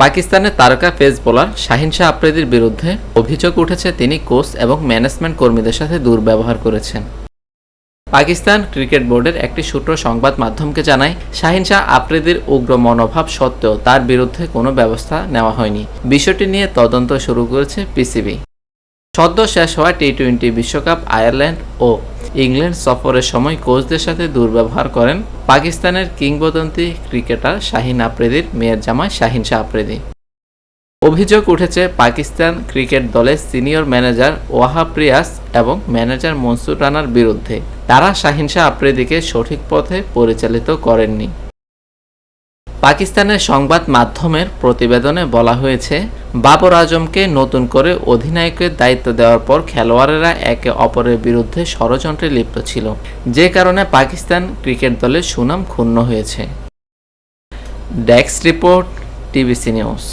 পাকিস্তানের তারকা pace bowler Shahin Shah আফ্রিদির বিরুদ্ধে অভিযোগ উঠেছে তিনি কোচ এবং ম্যানেজমেন্ট কর্মীদের সাথে দুর্ব্যবহার করেছেন। পাকিস্তান ক্রিকেট বোর্ডের একটি সূত্র সংবাদ মাধ্যমকে জানায়, শাহিন শাহ আফ্রিদির উগ্র মনোভাব সত্ত্বেও তার বিরুদ্ধে কোনো ব্যবস্থা নেওয়া হয়নি। বিষয়টি নিয়ে তদন্ত শুরু করেছে পিসিবি। সদ্য শেষ হওয়া টি-20 বিশ্বকাপ আয়ারল্যান্ড ও ইংল্যান্ড সফরের সময় কোচদের সাথে দুর্ব্যবহার করেন পাকিস্তানের কিংবদন্তি ক্রিকেটার শাহিন আফ্রিদির মেয়ের জামাই শাহিন শাহ আফ্রিদি। অভিযোগ উঠেছে পাকিস্তান ক্রিকেট দলের সিনিয়র ম্যানেজার ওয়াহাব রিয়াজ এবং ম্যানেজার মনসুর রানার বিরুদ্ধে। তারা শাহিন শাহ আফ্রিদিকে সঠিক পথে পরিচালিত করেননি। পাকিস্তানের সংবাদ মাধ্যমের প্রতিবেদনে বলা হয়েছে, বাবর আজমকে নতুন করে অধিনায়কের দায়িত্ব দেওয়ার পর খেলোয়াড়েরা একে অপরের বিরুদ্ধে ষড়যন্ত্রে লিপ্ত ছিল, যে কারণে পাকিস্তান ক্রিকেট দলের সুনাম ক্ষুণ্ণ হয়েছে। Desk report, TBC news.